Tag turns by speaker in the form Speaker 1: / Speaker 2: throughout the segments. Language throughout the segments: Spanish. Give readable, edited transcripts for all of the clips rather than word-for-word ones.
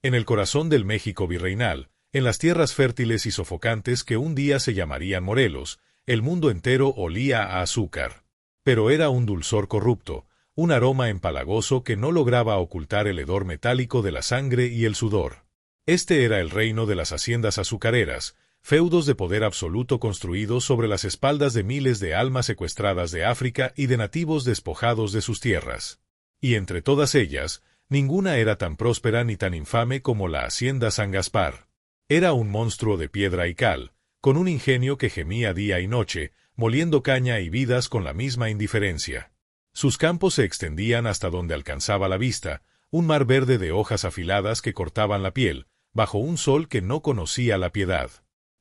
Speaker 1: en el corazón del México virreinal, en las tierras fértiles y sofocantes que un día se llamarían Morelos, el mundo entero olía a azúcar. Pero era un dulzor corrupto, un aroma empalagoso que no lograba ocultar el hedor metálico de la sangre y el sudor. Este era el reino de las haciendas azucareras, feudos de poder absoluto construidos sobre las espaldas de miles de almas secuestradas de África y de nativos despojados de sus tierras. Y entre todas ellas, ninguna era tan próspera ni tan infame como la hacienda San Gaspar. Era un monstruo de piedra y cal, con un ingenio que gemía día y noche, moliendo caña y vidas con la misma indiferencia. Sus campos se extendían hasta donde alcanzaba la vista, un mar verde de hojas afiladas que cortaban la piel, bajo un sol que no conocía la piedad.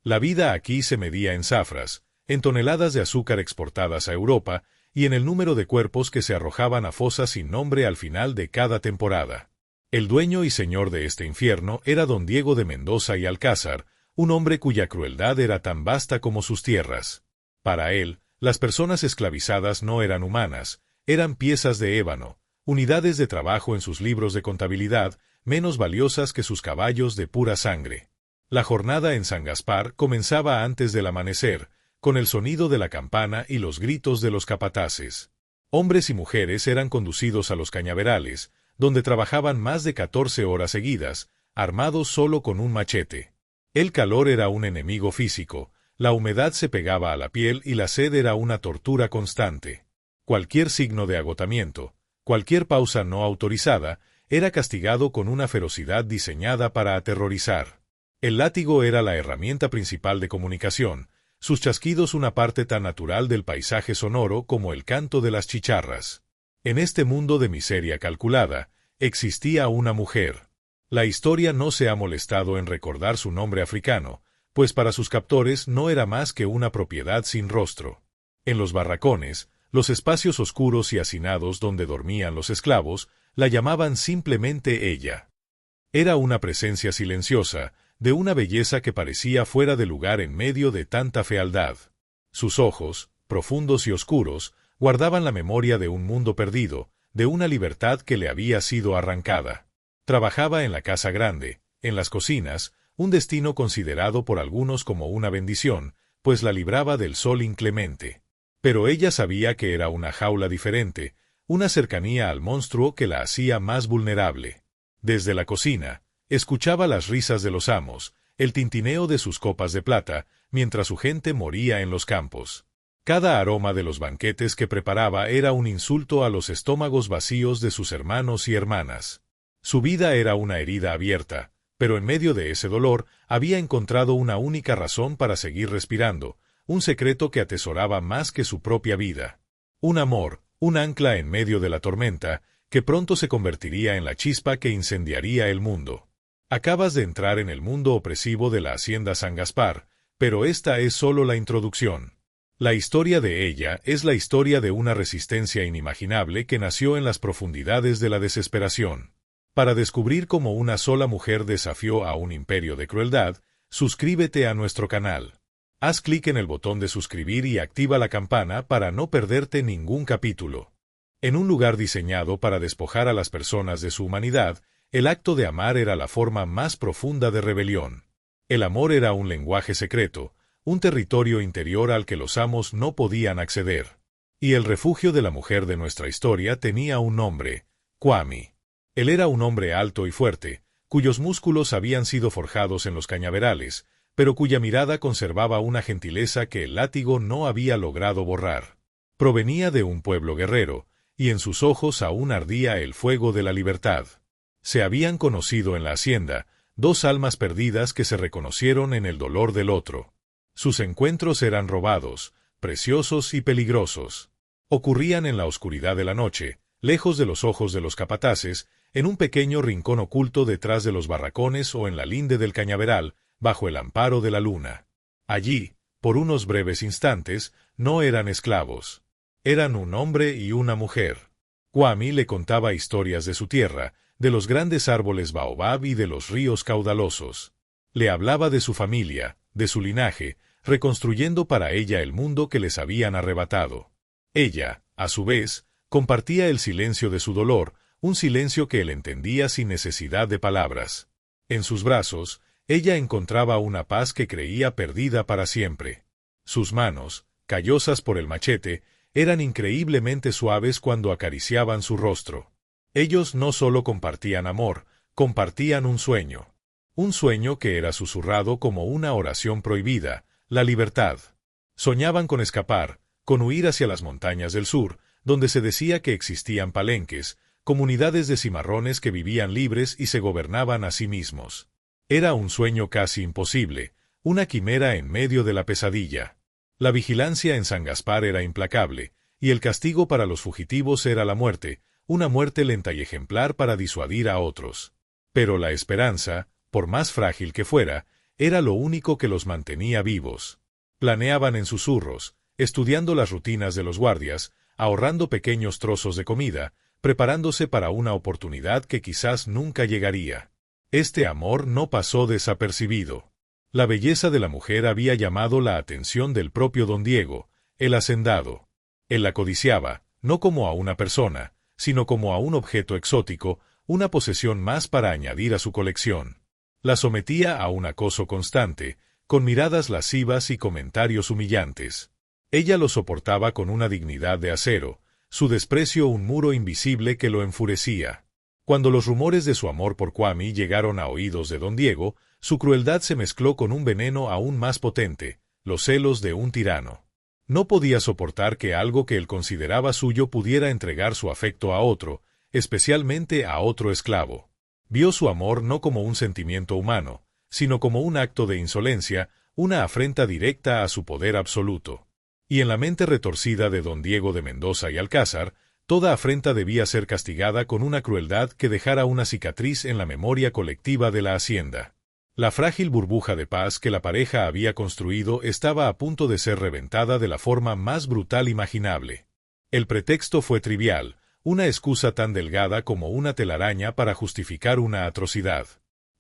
Speaker 1: La vida aquí se medía en zafras, en toneladas de azúcar exportadas a Europa, y en el número de cuerpos que se arrojaban a fosas sin nombre al final de cada temporada. El dueño y señor de este infierno era don Diego de Mendoza y Alcázar, un hombre cuya crueldad era tan vasta como sus tierras. Para él, las personas esclavizadas no eran humanas, eran piezas de ébano, unidades de trabajo en sus libros de contabilidad, menos valiosas que sus caballos de pura sangre. La jornada en San Gaspar comenzaba antes del amanecer, con el sonido de la campana y los gritos de los capataces. Hombres y mujeres eran conducidos a los cañaverales, donde trabajaban más de 14 horas seguidas, armados solo con un machete. El calor era un enemigo físico, la humedad se pegaba a la piel y la sed era una tortura constante. Cualquier signo de agotamiento, cualquier pausa no autorizada, era castigado con una ferocidad diseñada para aterrorizar. El látigo era la herramienta principal de comunicación, sus chasquidos una parte tan natural del paisaje sonoro como el canto de las chicharras. En este mundo de miseria calculada, existía una mujer. La historia no se ha molestado en recordar su nombre africano, pues para sus captores no era más que una propiedad sin rostro. En los barracones, los espacios oscuros y hacinados donde dormían los esclavos, la llamaban simplemente ella. Era una presencia silenciosa, de una belleza que parecía fuera de lugar en medio de tanta fealdad. Sus ojos, profundos y oscuros, guardaban la memoria de un mundo perdido, de una libertad que le había sido arrancada. Trabajaba en la casa grande, en las cocinas, un destino considerado por algunos como una bendición, pues la libraba del sol inclemente. Pero ella sabía que era una jaula diferente, una cercanía al monstruo que la hacía más vulnerable. Desde la cocina, escuchaba las risas de los amos, el tintineo de sus copas de plata, mientras su gente moría en los campos. Cada aroma de los banquetes que preparaba era un insulto a los estómagos vacíos de sus hermanos y hermanas. Su vida era una herida abierta, pero en medio de ese dolor había encontrado una única razón para seguir respirando, un secreto que atesoraba más que su propia vida. Un amor, un ancla en medio de la tormenta, que pronto se convertiría en la chispa que incendiaría el mundo. Acabas de entrar en el mundo opresivo de la hacienda San Gaspar, pero esta es solo la introducción. La historia de ella es la historia de una resistencia inimaginable que nació en las profundidades de la desesperación. Para descubrir cómo una sola mujer desafió a un imperio de crueldad, suscríbete a nuestro canal. Haz clic en el botón de suscribir y activa la campana para no perderte ningún capítulo. En un lugar diseñado para despojar a las personas de su humanidad, el acto de amar era la forma más profunda de rebelión. El amor era un lenguaje secreto, un territorio interior al que los amos no podían acceder. Y el refugio de la mujer de nuestra historia tenía un nombre, Kwame. Él era un hombre alto y fuerte, cuyos músculos habían sido forjados en los cañaverales, pero cuya mirada conservaba una gentileza que el látigo no había logrado borrar. Provenía de un pueblo guerrero, y en sus ojos aún ardía el fuego de la libertad. Se habían conocido en la hacienda, dos almas perdidas que se reconocieron en el dolor del otro. Sus encuentros eran robados, preciosos y peligrosos. Ocurrían en la oscuridad de la noche, lejos de los ojos de los capataces, en un pequeño rincón oculto detrás de los barracones o en la linde del cañaveral, bajo el amparo de la luna. Allí, por unos breves instantes, no eran esclavos. Eran un hombre y una mujer. Kwame le contaba historias de su tierra, de los grandes árboles baobab y de los ríos caudalosos. Le hablaba de su familia, de su linaje, reconstruyendo para ella el mundo que les habían arrebatado. Ella, a su vez, compartía el silencio de su dolor, un silencio que él entendía sin necesidad de palabras. En sus brazos, ella encontraba una paz que creía perdida para siempre. Sus manos, callosas por el machete, eran increíblemente suaves cuando acariciaban su rostro. Ellos no solo compartían amor, compartían un sueño. Un sueño que era susurrado como una oración prohibida, la libertad. Soñaban con escapar, con huir hacia las montañas del sur, donde se decía que existían palenques, comunidades de cimarrones que vivían libres y se gobernaban a sí mismos. Era un sueño casi imposible, una quimera en medio de la pesadilla. La vigilancia en San Gaspar era implacable, y el castigo para los fugitivos era la muerte, una muerte lenta y ejemplar para disuadir a otros. Pero la esperanza, por más frágil que fuera, era lo único que los mantenía vivos. Planeaban en susurros, estudiando las rutinas de los guardias, ahorrando pequeños trozos de comida, preparándose para una oportunidad que quizás nunca llegaría. Este amor no pasó desapercibido. La belleza de la mujer había llamado la atención del propio don Diego, el hacendado. Él la codiciaba, no como a una persona, sino como a un objeto exótico, una posesión más para añadir a su colección. La sometía a un acoso constante, con miradas lascivas y comentarios humillantes. Ella lo soportaba con una dignidad de acero, su desprecio un muro invisible que lo enfurecía. Cuando los rumores de su amor por Kwame llegaron a oídos de don Diego, su crueldad se mezcló con un veneno aún más potente, los celos de un tirano. No podía soportar que algo que él consideraba suyo pudiera entregar su afecto a otro, especialmente a otro esclavo. Vio su amor no como un sentimiento humano, sino como un acto de insolencia, una afrenta directa a su poder absoluto. Y en la mente retorcida de don Diego de Mendoza y Alcázar, toda afrenta debía ser castigada con una crueldad que dejara una cicatriz en la memoria colectiva de la hacienda. La frágil burbuja de paz que la pareja había construido estaba a punto de ser reventada de la forma más brutal imaginable. El pretexto fue trivial, una excusa tan delgada como una telaraña para justificar una atrocidad.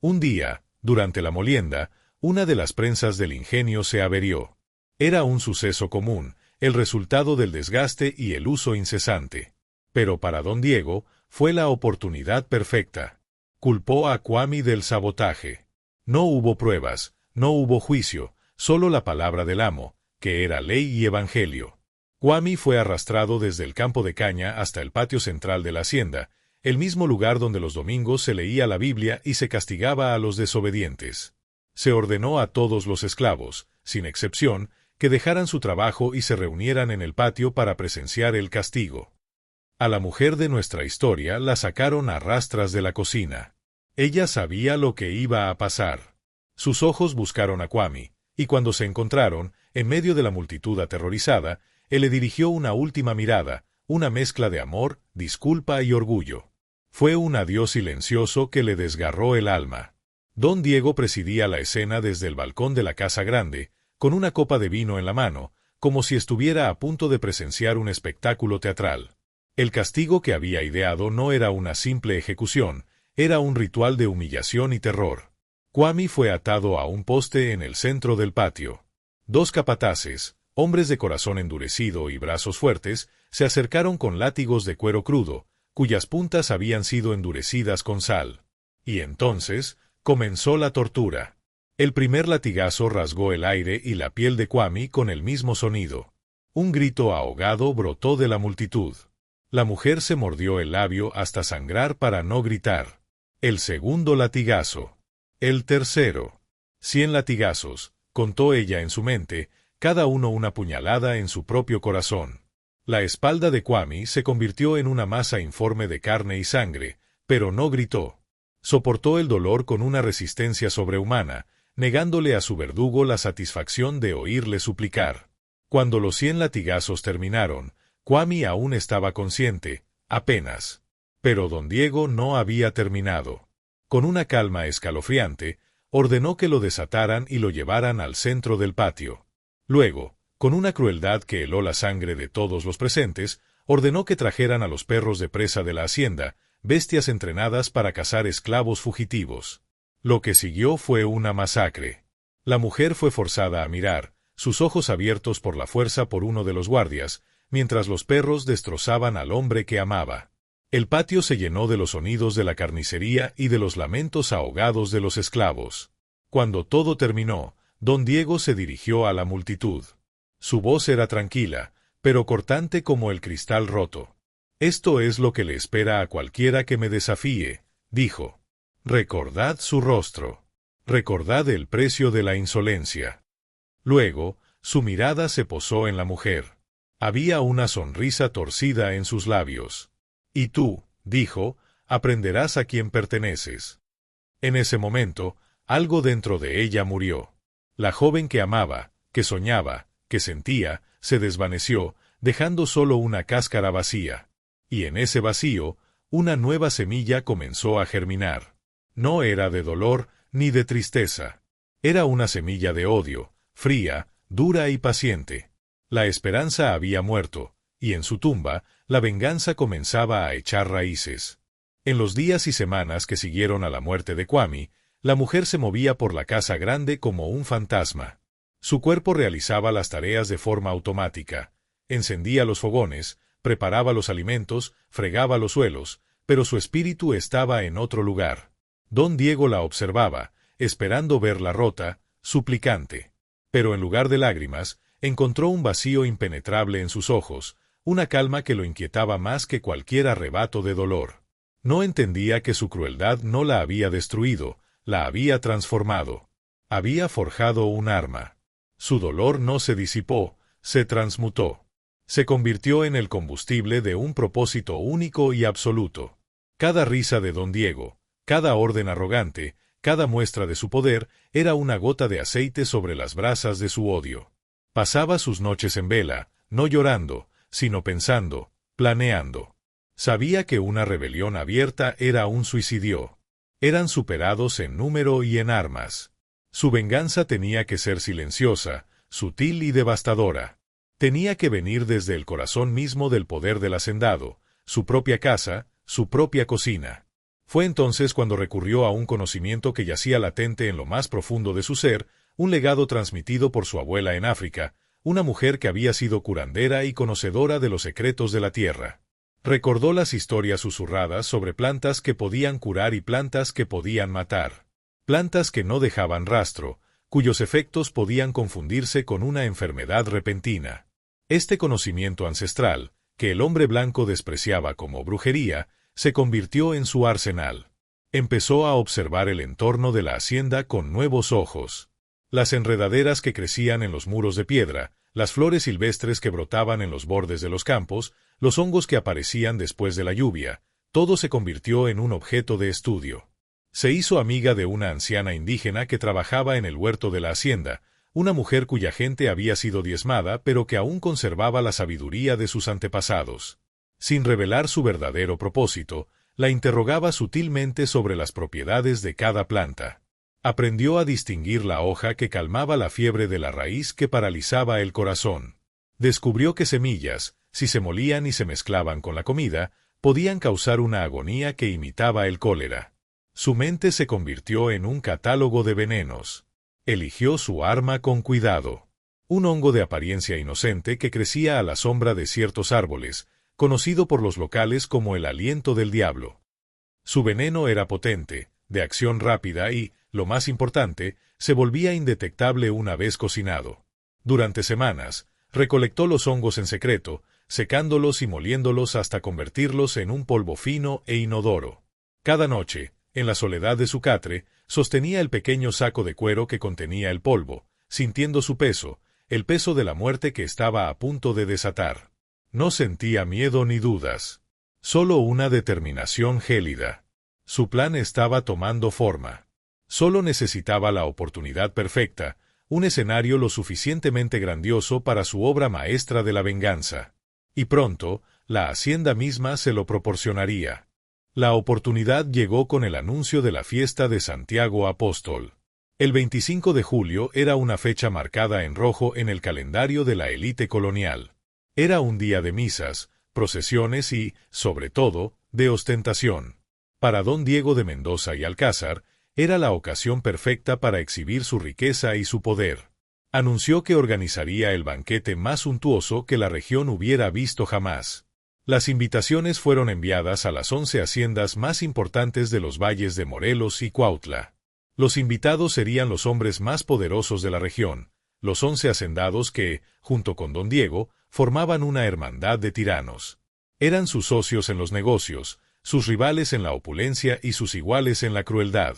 Speaker 1: Un día, durante la molienda, una de las prensas del ingenio se averió. Era un suceso común, el resultado del desgaste y el uso incesante. Pero para don Diego, fue la oportunidad perfecta. Culpó a Kwame del sabotaje. No hubo pruebas, no hubo juicio, solo la palabra del amo, que era ley y evangelio. Kwame fue arrastrado desde el campo de caña hasta el patio central de la hacienda, el mismo lugar donde los domingos se leía la Biblia y se castigaba a los desobedientes. Se ordenó a todos los esclavos, sin excepción, que dejaran su trabajo y se reunieran en el patio para presenciar el castigo. A la mujer de nuestra historia la sacaron a rastras de la cocina. Ella sabía lo que iba a pasar. Sus ojos buscaron a Kwame, y cuando se encontraron, en medio de la multitud aterrorizada, él le dirigió una última mirada, una mezcla de amor, disculpa y orgullo. Fue un adiós silencioso que le desgarró el alma. Don Diego presidía la escena desde el balcón de la casa grande, con una copa de vino en la mano, como si estuviera a punto de presenciar un espectáculo teatral. El castigo que había ideado no era una simple ejecución, era un ritual de humillación y terror. Kwame fue atado a un poste en el centro del patio. Dos capataces, hombres de corazón endurecido y brazos fuertes, se acercaron con látigos de cuero crudo, cuyas puntas habían sido endurecidas con sal. Y entonces, comenzó la tortura. El primer latigazo rasgó el aire y la piel de Kwame con el mismo sonido. Un grito ahogado brotó de la multitud. La mujer se mordió el labio hasta sangrar para no gritar. El segundo latigazo. El tercero. 100 latigazos, contó ella en su mente, cada uno una puñalada en su propio corazón. La espalda de Kwame se convirtió en una masa informe de carne y sangre, pero no gritó. Soportó el dolor con una resistencia sobrehumana, negándole a su verdugo la satisfacción de oírle suplicar. Cuando los 100 latigazos terminaron, Kwame aún estaba consciente, apenas. Pero don Diego no había terminado. Con una calma escalofriante, ordenó que lo desataran y lo llevaran al centro del patio. Luego, con una crueldad que heló la sangre de todos los presentes, ordenó que trajeran a los perros de presa de la hacienda, bestias entrenadas para cazar esclavos fugitivos. Lo que siguió fue una masacre. La mujer fue forzada a mirar, sus ojos abiertos por la fuerza por uno de los guardias, mientras los perros destrozaban al hombre que amaba. El patio se llenó de los sonidos de la carnicería y de los lamentos ahogados de los esclavos. Cuando todo terminó, don Diego se dirigió a la multitud. Su voz era tranquila, pero cortante como el cristal roto. «Esto es lo que le espera a cualquiera que me desafíe», dijo. «Recordad su rostro. Recordad el precio de la insolencia». Luego, su mirada se posó en la mujer. Había una sonrisa torcida en sus labios. «Y tú», dijo, «aprenderás a quién perteneces». En ese momento, algo dentro de ella murió. La joven que amaba, que soñaba, que sentía, se desvaneció, dejando solo una cáscara vacía. Y en ese vacío, una nueva semilla comenzó a germinar. No era de dolor ni de tristeza. Era una semilla de odio, fría, dura y paciente. La esperanza había muerto, y en su tumba, la venganza comenzaba a echar raíces. En los días y semanas que siguieron a la muerte de Kwame, la mujer se movía por la casa grande como un fantasma. Su cuerpo realizaba las tareas de forma automática. Encendía los fogones, preparaba los alimentos, fregaba los suelos, pero su espíritu estaba en otro lugar. Don Diego la observaba, esperando verla rota, suplicante. Pero en lugar de lágrimas, encontró un vacío impenetrable en sus ojos, una calma que lo inquietaba más que cualquier arrebato de dolor. No entendía que su crueldad no la había destruido, la había transformado. Había forjado un arma. Su dolor no se disipó, se transmutó. Se convirtió en el combustible de un propósito único y absoluto. Cada risa de don Diego, cada orden arrogante, cada muestra de su poder, era una gota de aceite sobre las brasas de su odio. Pasaba sus noches en vela, no llorando, sino pensando, planeando. Sabía que una rebelión abierta era un suicidio. Eran superados en número y en armas. Su venganza tenía que ser silenciosa, sutil y devastadora. Tenía que venir desde el corazón mismo del poder del hacendado, su propia casa, su propia cocina. Fue entonces cuando recurrió a un conocimiento que yacía latente en lo más profundo de su ser, un legado transmitido por su abuela en África, una mujer que había sido curandera y conocedora de los secretos de la tierra. Recordó las historias susurradas sobre plantas que podían curar y plantas que podían matar. Plantas que no dejaban rastro, cuyos efectos podían confundirse con una enfermedad repentina. Este conocimiento ancestral, que el hombre blanco despreciaba como brujería, se convirtió en su arsenal. Empezó a observar el entorno de la hacienda con nuevos ojos. Las enredaderas que crecían en los muros de piedra, las flores silvestres que brotaban en los bordes de los campos, los hongos que aparecían después de la lluvia, todo se convirtió en un objeto de estudio. Se hizo amiga de una anciana indígena que trabajaba en el huerto de la hacienda, una mujer cuya gente había sido diezmada pero que aún conservaba la sabiduría de sus antepasados. Sin revelar su verdadero propósito, la interrogaba sutilmente sobre las propiedades de cada planta. Aprendió a distinguir la hoja que calmaba la fiebre de la raíz que paralizaba el corazón. Descubrió que semillas, si se molían y se mezclaban con la comida, podían causar una agonía que imitaba el cólera. Su mente se convirtió en un catálogo de venenos. Eligió su arma con cuidado. Un hongo de apariencia inocente que crecía a la sombra de ciertos árboles, conocido por los locales como el aliento del diablo. Su veneno era potente, de acción rápida y, lo más importante, se volvía indetectable una vez cocinado. Durante semanas, recolectó los hongos en secreto, secándolos y moliéndolos hasta convertirlos en un polvo fino e inodoro. Cada noche, en la soledad de su catre, sostenía el pequeño saco de cuero que contenía el polvo, sintiendo su peso, el peso de la muerte que estaba a punto de desatar. No sentía miedo ni dudas, solo una determinación gélida. Su plan estaba tomando forma. Solo necesitaba la oportunidad perfecta, un escenario lo suficientemente grandioso para su obra maestra de la venganza. Y pronto, la hacienda misma se lo proporcionaría. La oportunidad llegó con el anuncio de la fiesta de Santiago Apóstol. El 25 de julio era una fecha marcada en rojo en el calendario de la élite colonial. Era un día de misas, procesiones y, sobre todo, de ostentación. Para don Diego de Mendoza y Alcázar, era la ocasión perfecta para exhibir su riqueza y su poder. Anunció que organizaría el banquete más suntuoso que la región hubiera visto jamás. Las invitaciones fueron enviadas a las 11 haciendas más importantes de los valles de Morelos y Cuautla. Los invitados serían los hombres más poderosos de la región, los 11 hacendados que, junto con don Diego, formaban una hermandad de tiranos. Eran sus socios en los negocios, sus rivales en la opulencia y sus iguales en la crueldad.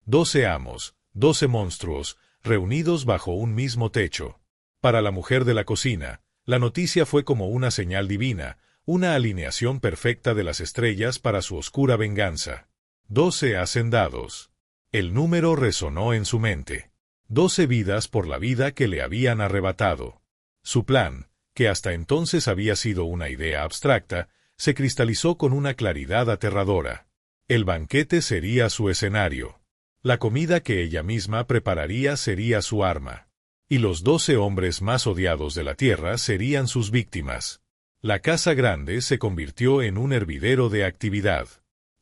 Speaker 1: 12 amos, 12 monstruos, reunidos bajo un mismo techo. Para la mujer de la cocina, la noticia fue como una señal divina, una alineación perfecta de las estrellas para su oscura venganza. 12 hacendados. El número resonó en su mente. 12 vidas por la vida que le habían arrebatado. Su plan, que hasta entonces había sido una idea abstracta, se cristalizó con una claridad aterradora. El banquete sería su escenario. La comida que ella misma prepararía sería su arma. Y los 12 hombres más odiados de la tierra serían sus víctimas. La casa grande se convirtió en un hervidero de actividad.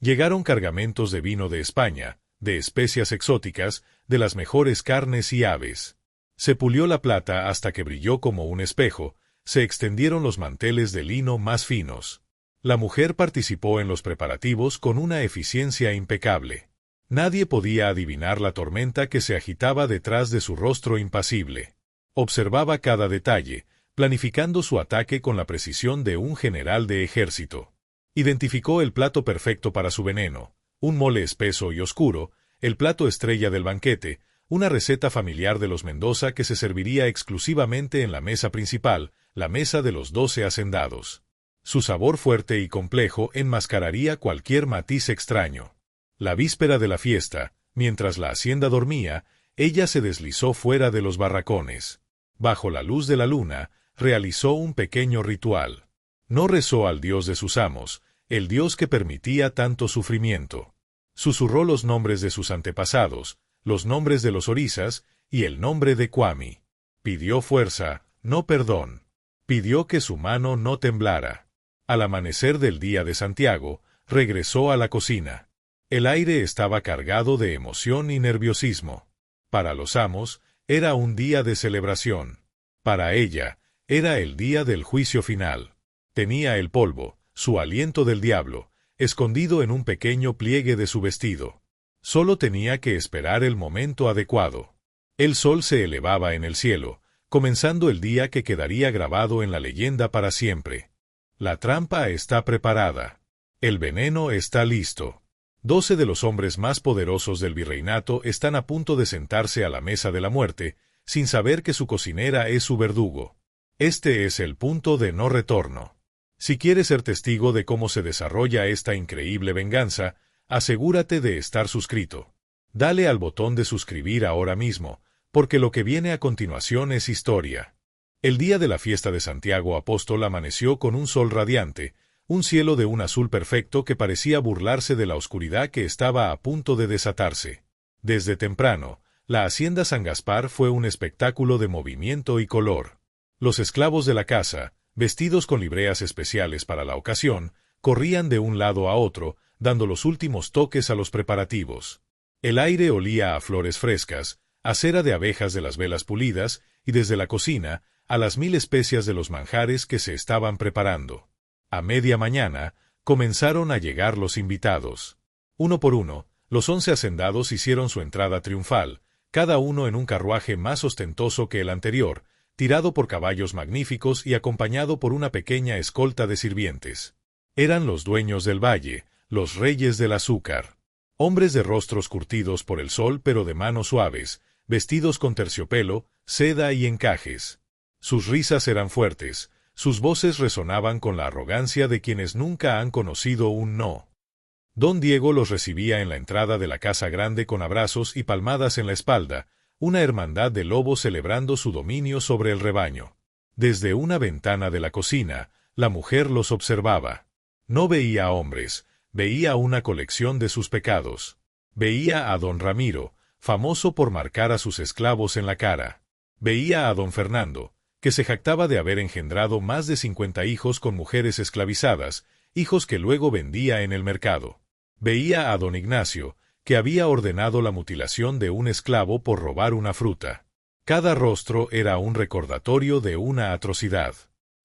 Speaker 1: Llegaron cargamentos de vino de España, de especias exóticas, de las mejores carnes y aves. Se pulió la plata hasta que brilló como un espejo, se extendieron los manteles de lino más finos. La mujer participó en los preparativos con una eficiencia impecable. Nadie podía adivinar la tormenta que se agitaba detrás de su rostro impasible. Observaba cada detalle, planificando su ataque con la precisión de un general de ejército. Identificó el plato perfecto para su veneno, un mole espeso y oscuro, el plato estrella del banquete, una receta familiar de los Mendoza que se serviría exclusivamente en la mesa principal, la mesa de los 12 hacendados. Su sabor fuerte y complejo enmascararía cualquier matiz extraño. La víspera de la fiesta, mientras la hacienda dormía, ella se deslizó fuera de los barracones. Bajo la luz de la luna, realizó un pequeño ritual. No rezó al Dios de sus amos, el Dios que permitía tanto sufrimiento. Susurró los nombres de sus antepasados, los nombres de los orizas y el nombre de Kwame. Pidió fuerza, no perdón. Pidió que su mano no temblara. Al amanecer del día de Santiago, regresó a la cocina. El aire estaba cargado de emoción y nerviosismo. Para los amos, era un día de celebración. Para ella, era el día del juicio final. Tenía el polvo, su aliento del diablo, escondido en un pequeño pliegue de su vestido. Solo tenía que esperar el momento adecuado. El sol se elevaba en el cielo, comenzando el día que quedaría grabado en la leyenda para siempre. La trampa está preparada. El veneno está listo. 12 de los hombres más poderosos del virreinato están a punto de sentarse a la mesa de la muerte, sin saber que su cocinera es su verdugo. Este es el punto de no retorno. Si quieres ser testigo de cómo se desarrolla esta increíble venganza, asegúrate de estar suscrito. Dale al botón de suscribir ahora mismo, porque lo que viene a continuación es historia. El día de la fiesta de Santiago Apóstol amaneció con un sol radiante, un cielo de un azul perfecto que parecía burlarse de la oscuridad que estaba a punto de desatarse. Desde temprano, la hacienda San Gaspar fue un espectáculo de movimiento y color. Los esclavos de la casa, vestidos con libreas especiales para la ocasión, corrían de un lado a otro, dando los últimos toques a los preparativos. El aire olía a flores frescas, a cera de abejas de las velas pulidas, y desde la cocina, a las 1000 especias de los manjares que se estaban preparando. A media mañana, comenzaron a llegar los invitados. Uno por uno, los 11 hacendados hicieron su entrada triunfal, cada uno en un carruaje más ostentoso que el anterior, tirado por caballos magníficos y acompañado por una pequeña escolta de sirvientes. Eran los dueños del valle, los reyes del azúcar. Hombres de rostros curtidos por el sol pero de manos suaves, vestidos con terciopelo, seda y encajes. Sus risas eran fuertes, sus voces resonaban con la arrogancia de quienes nunca han conocido un no. Don Diego los recibía en la entrada de la casa grande con abrazos y palmadas en la espalda, una hermandad de lobos celebrando su dominio sobre el rebaño. Desde una ventana de la cocina, la mujer los observaba. No veía hombres, veía una colección de sus pecados. Veía a don Ramiro, famoso por marcar a sus esclavos en la cara. Veía a don Fernando, que se jactaba de haber engendrado más de 50 hijos con mujeres esclavizadas, hijos que luego vendía en el mercado. Veía a don Ignacio, que había ordenado la mutilación de un esclavo por robar una fruta. Cada rostro era un recordatorio de una atrocidad.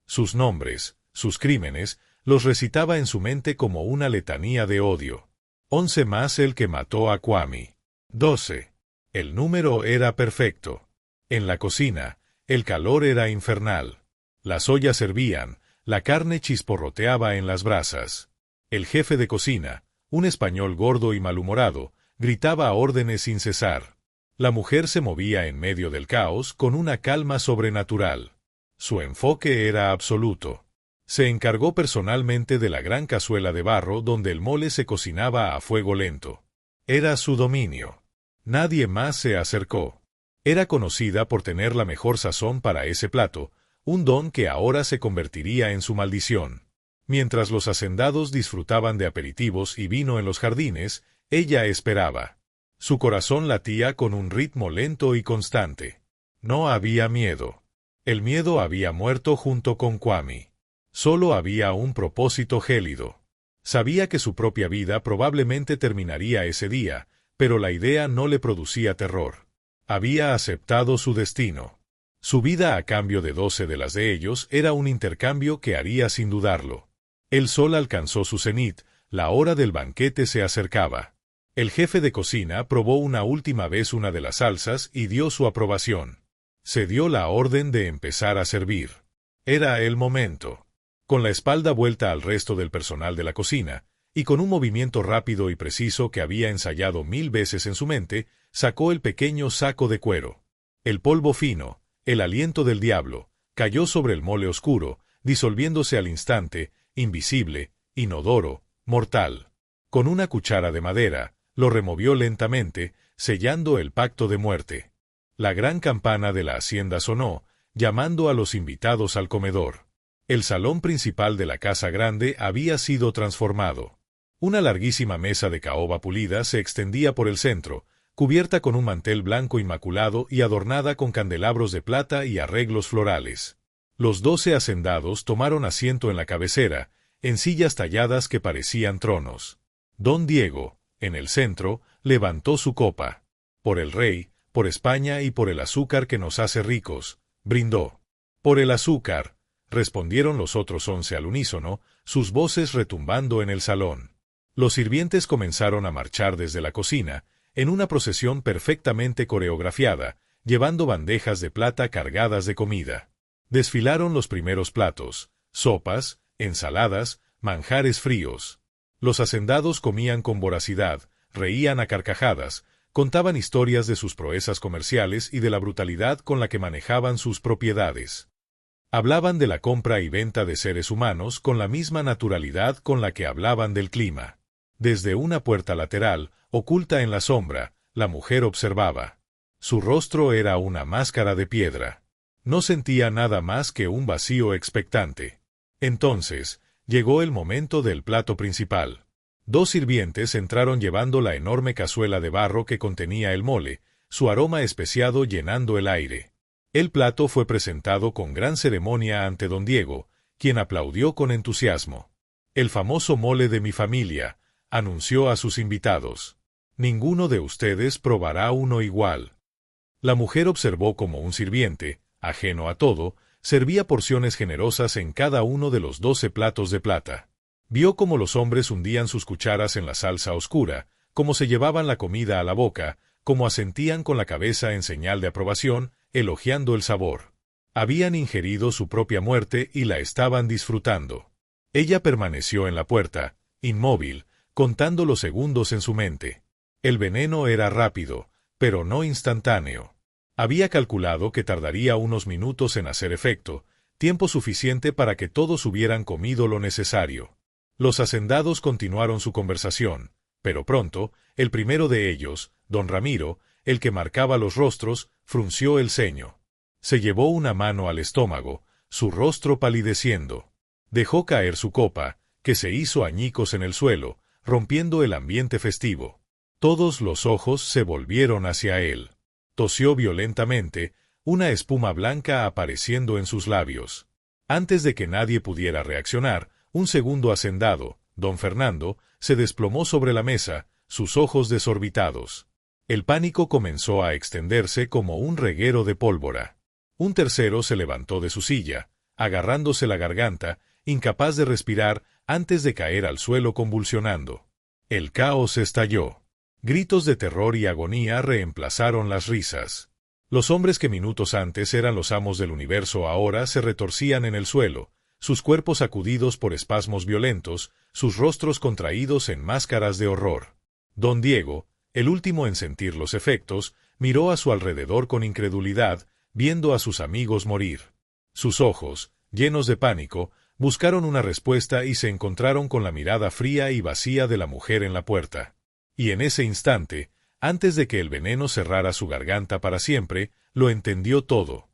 Speaker 1: Sus nombres, sus crímenes, Los recitaba en su mente como una letanía de odio. 11 más el que mató a Kwame. 12. El número era perfecto. En la cocina, el calor era infernal. Las ollas hervían, la carne chisporroteaba en las brasas. El jefe de cocina, un español gordo y malhumorado, gritaba órdenes sin cesar. La mujer se movía en medio del caos con una calma sobrenatural. Su enfoque era absoluto. Se encargó personalmente de la gran cazuela de barro donde el mole se cocinaba a fuego lento. Era su dominio. Nadie más se acercó. Era conocida por tener la mejor sazón para ese plato, un don que ahora se convertiría en su maldición. Mientras los hacendados disfrutaban de aperitivos y vino en los jardines, ella esperaba. Su corazón latía con un ritmo lento y constante. No había miedo. El miedo había muerto junto con Kwame. Solo había un propósito gélido. Sabía que su propia vida probablemente terminaría ese día, pero la idea no le producía terror. Había aceptado su destino. Su vida a cambio de 12 de las de ellos era un intercambio que haría sin dudarlo. El sol alcanzó su cenit, la hora del banquete se acercaba. El jefe de cocina probó una última vez una de las salsas y dio su aprobación. Se dio la orden de empezar a servir. Era el momento. Con la espalda vuelta al resto del personal de la cocina, y con un movimiento rápido y preciso que había ensayado 1000 veces en su mente, sacó el pequeño saco de cuero. El polvo fino, el aliento del diablo, cayó sobre el mole oscuro, disolviéndose al instante, invisible, inodoro, mortal. Con una cuchara de madera, lo removió lentamente, sellando el pacto de muerte. La gran campana de la hacienda sonó, llamando a los invitados al comedor. El salón principal de la casa grande había sido transformado. Una larguísima mesa de caoba pulida se extendía por el centro, cubierta con un mantel blanco inmaculado y adornada con candelabros de plata y arreglos florales. Los 12 hacendados tomaron asiento en la cabecera, en sillas talladas que parecían tronos. Don Diego, en el centro, levantó su copa. Por el rey, por España y por el azúcar que nos hace ricos, brindó. Por el azúcar, respondieron los otros 11 al unísono, sus voces retumbando en el salón. Los sirvientes comenzaron a marchar desde la cocina, en una procesión perfectamente coreografiada, llevando bandejas de plata cargadas de comida. Desfilaron los primeros platos, sopas, ensaladas, manjares fríos. Los hacendados comían con voracidad, reían a carcajadas, contaban historias de sus proezas comerciales y de la brutalidad con la que manejaban sus propiedades. Hablaban de la compra y venta de seres humanos con la misma naturalidad con la que hablaban del clima. Desde una puerta lateral, oculta en la sombra, la mujer observaba. Su rostro era una máscara de piedra. No sentía nada más que un vacío expectante. Entonces, llegó el momento del plato principal. 2 sirvientes entraron llevando la enorme cazuela de barro que contenía el mole, su aroma especiado llenando el aire. El plato fue presentado con gran ceremonia ante don Diego, quien aplaudió con entusiasmo. El famoso mole de mi familia, anunció a sus invitados. Ninguno de ustedes probará uno igual. La mujer observó como un sirviente, ajeno a todo, servía porciones generosas en cada uno de los 12 platos de plata. Vio cómo los hombres hundían sus cucharas en la salsa oscura, cómo se llevaban la comida a la boca, cómo asentían con la cabeza en señal de aprobación, elogiando el sabor. Habían ingerido su propia muerte y la estaban disfrutando. Ella permaneció en la puerta, inmóvil, contando los segundos en su mente. El veneno era rápido, pero no instantáneo. Había calculado que tardaría unos minutos en hacer efecto, tiempo suficiente para que todos hubieran comido lo necesario. Los hacendados continuaron su conversación, pero pronto, el primero de ellos, don Ramiro, el que marcaba los rostros, frunció el ceño. Se llevó una mano al estómago, su rostro palideciendo. Dejó caer su copa, que se hizo añicos en el suelo, rompiendo el ambiente festivo. Todos los ojos se volvieron hacia él. Tosió violentamente, una espuma blanca apareciendo en sus labios. Antes de que nadie pudiera reaccionar, un segundo hacendado, don Fernando, se desplomó sobre la mesa, sus ojos desorbitados. El pánico comenzó a extenderse como un reguero de pólvora. Un tercero se levantó de su silla, agarrándose la garganta, incapaz de respirar, antes de caer al suelo convulsionando. El caos estalló. Gritos de terror y agonía reemplazaron las risas. Los hombres que minutos antes eran los amos del universo ahora se retorcían en el suelo, sus cuerpos sacudidos por espasmos violentos, sus rostros contraídos en máscaras de horror. Don Diego, el último en sentir los efectos, miró a su alrededor con incredulidad, viendo a sus amigos morir. Sus ojos, llenos de pánico, buscaron una respuesta y se encontraron con la mirada fría y vacía de la mujer en la puerta. Y en ese instante, antes de que el veneno cerrara su garganta para siempre, lo entendió todo.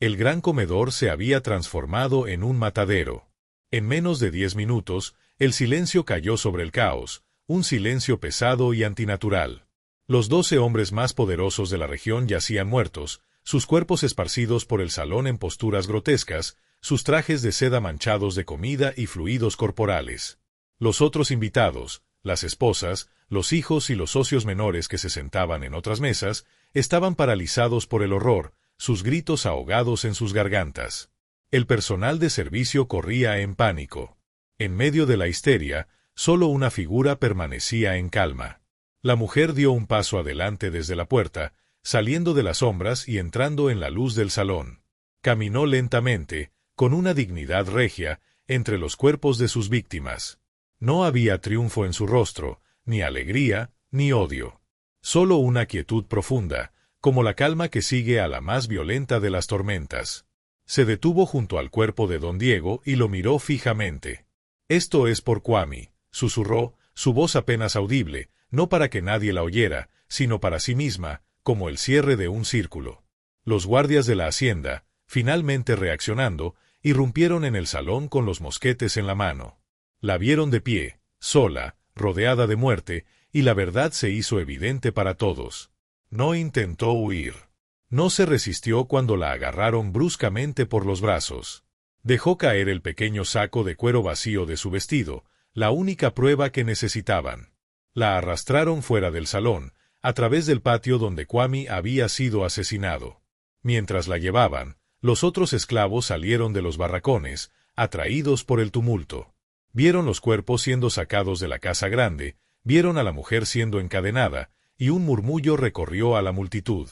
Speaker 1: El gran comedor se había transformado en un matadero. En menos de 10 minutos, el silencio cayó sobre el caos, un silencio pesado y antinatural. Los 12 hombres más poderosos de la región yacían muertos, sus cuerpos esparcidos por el salón en posturas grotescas, sus trajes de seda manchados de comida y fluidos corporales. Los otros invitados, las esposas, los hijos y los socios menores que se sentaban en otras mesas, estaban paralizados por el horror, sus gritos ahogados en sus gargantas. El personal de servicio corría en pánico. En medio de la histeria, solo una figura permanecía en calma. La mujer dio un paso adelante desde la puerta, saliendo de las sombras y entrando en la luz del salón. Caminó lentamente, con una dignidad regia, entre los cuerpos de sus víctimas. No había triunfo en su rostro, ni alegría, ni odio. Solo una quietud profunda, como la calma que sigue a la más violenta de las tormentas. Se detuvo junto al cuerpo de don Diego y lo miró fijamente. «Esto es por Kwame», susurró, su voz apenas audible, no para que nadie la oyera, sino para sí misma, como el cierre de un círculo. Los guardias de la hacienda, finalmente reaccionando, irrumpieron en el salón con los mosquetes en la mano. La vieron de pie, sola, rodeada de muerte, y la verdad se hizo evidente para todos. No intentó huir. No se resistió cuando la agarraron bruscamente por los brazos. Dejó caer el pequeño saco de cuero vacío de su vestido, la única prueba que necesitaban. La arrastraron fuera del salón, a través del patio donde Kwame había sido asesinado. Mientras la llevaban, los otros esclavos salieron de los barracones, atraídos por el tumulto. Vieron los cuerpos siendo sacados de la casa grande, vieron a la mujer siendo encadenada, y un murmullo recorrió a la multitud.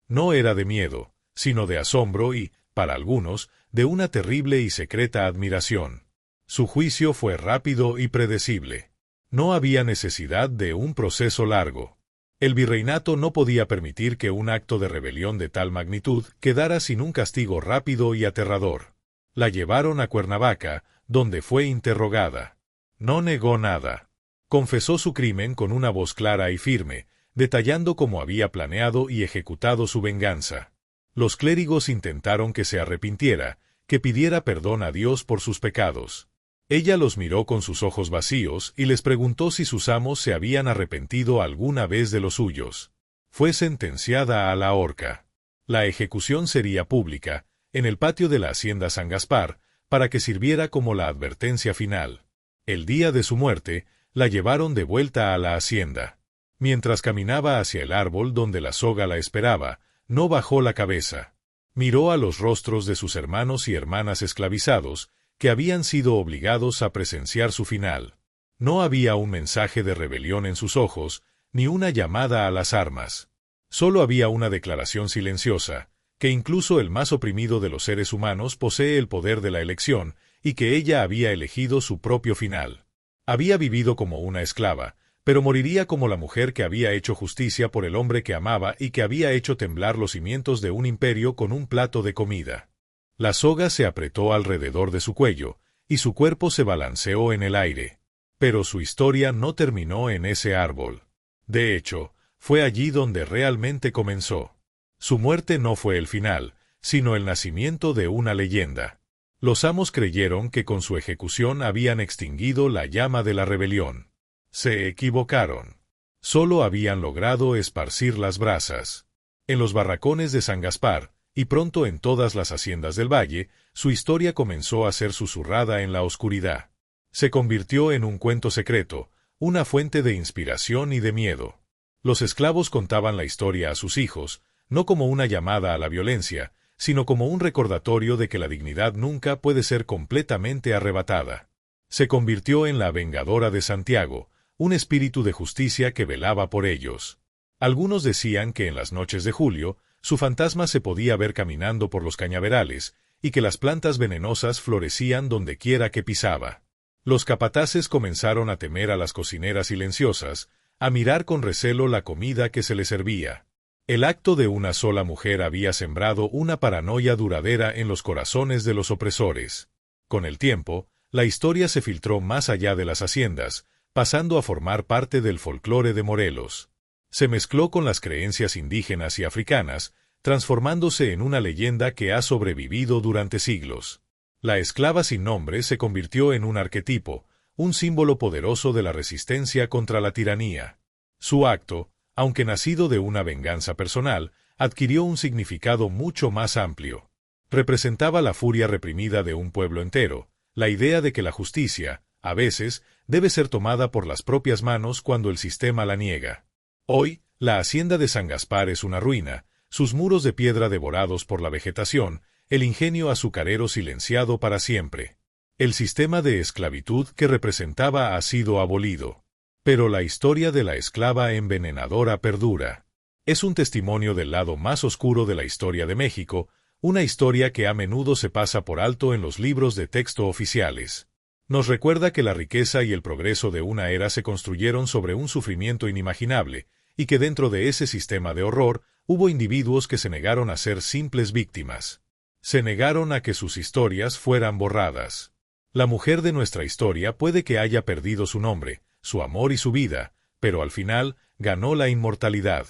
Speaker 1: No era de miedo, sino de asombro y, para algunos, de una terrible y secreta admiración. Su juicio fue rápido y predecible. No había necesidad de un proceso largo. El virreinato no podía permitir que un acto de rebelión de tal magnitud quedara sin un castigo rápido y aterrador. La llevaron a Cuernavaca, donde fue interrogada. No negó nada. Confesó su crimen con una voz clara y firme, detallando cómo había planeado y ejecutado su venganza. Los clérigos intentaron que se arrepintiera, que pidiera perdón a Dios por sus pecados. Ella los miró con sus ojos vacíos y les preguntó si sus amos se habían arrepentido alguna vez de los suyos. Fue sentenciada a la horca. La ejecución sería pública, en el patio de la hacienda San Gaspar, para que sirviera como la advertencia final. El día de su muerte, la llevaron de vuelta a la hacienda. Mientras caminaba hacia el árbol donde la soga la esperaba, no bajó la cabeza. Miró a los rostros de sus hermanos y hermanas esclavizados, que habían sido obligados a presenciar su final. No había un mensaje de rebelión en sus ojos, ni una llamada a las armas. Solo había una declaración silenciosa, que incluso el más oprimido de los seres humanos posee el poder de la elección, y que ella había elegido su propio final. Había vivido como una esclava, pero moriría como la mujer que había hecho justicia por el hombre que amaba y que había hecho temblar los cimientos de un imperio con un plato de comida. La soga se apretó alrededor de su cuello, y su cuerpo se balanceó en el aire. Pero su historia no terminó en ese árbol. De hecho, fue allí donde realmente comenzó. Su muerte no fue el final, sino el nacimiento de una leyenda. Los amos creyeron que con su ejecución habían extinguido la llama de la rebelión. Se equivocaron. Solo habían logrado esparcir las brasas. En los barracones de San Gaspar, y pronto en todas las haciendas del valle, su historia comenzó a ser susurrada en la oscuridad. Se convirtió en un cuento secreto, una fuente de inspiración y de miedo. Los esclavos contaban la historia a sus hijos, no como una llamada a la violencia, sino como un recordatorio de que la dignidad nunca puede ser completamente arrebatada. Se convirtió en la Vengadora de Santiago, un espíritu de justicia que velaba por ellos. Algunos decían que en las noches de julio, su fantasma se podía ver caminando por los cañaverales, y que las plantas venenosas florecían donde quiera que pisaba. Los capataces comenzaron a temer a las cocineras silenciosas, a mirar con recelo la comida que se les servía. El acto de una sola mujer había sembrado una paranoia duradera en los corazones de los opresores. Con el tiempo, la historia se filtró más allá de las haciendas, pasando a formar parte del folclore de Morelos. Se mezcló con las creencias indígenas y africanas, transformándose en una leyenda que ha sobrevivido durante siglos. La esclava sin nombre se convirtió en un arquetipo, un símbolo poderoso de la resistencia contra la tiranía. Su acto, aunque nacido de una venganza personal, adquirió un significado mucho más amplio. Representaba la furia reprimida de un pueblo entero, la idea de que la justicia, a veces, debe ser tomada por las propias manos cuando el sistema la niega. Hoy, la hacienda de San Gaspar es una ruina, sus muros de piedra devorados por la vegetación, el ingenio azucarero silenciado para siempre. El sistema de esclavitud que representaba ha sido abolido. Pero la historia de la esclava envenenadora perdura. Es un testimonio del lado más oscuro de la historia de México, una historia que a menudo se pasa por alto en los libros de texto oficiales. Nos recuerda que la riqueza y el progreso de una era se construyeron sobre un sufrimiento inimaginable, y que dentro de ese sistema de horror hubo individuos que se negaron a ser simples víctimas. Se negaron a que sus historias fueran borradas. La mujer de nuestra historia puede que haya perdido su nombre, su amor y su vida, pero al final ganó la inmortalidad.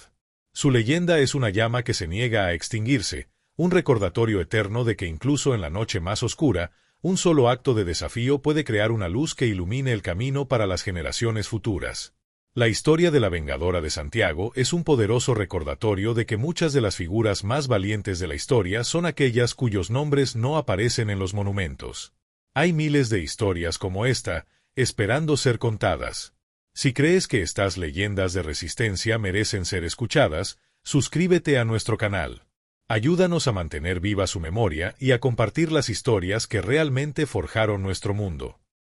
Speaker 1: Su leyenda es una llama que se niega a extinguirse, un recordatorio eterno de que incluso en la noche más oscura, un solo acto de desafío puede crear una luz que ilumine el camino para las generaciones futuras. La historia de la Vengadora de Santiago es un poderoso recordatorio de que muchas de las figuras más valientes de la historia son aquellas cuyos nombres no aparecen en los monumentos. Hay miles de historias como esta, esperando ser contadas. Si crees que estas leyendas de resistencia merecen ser escuchadas, suscríbete a nuestro canal. Ayúdanos a mantener viva su memoria y a compartir las historias que realmente forjaron nuestro mundo.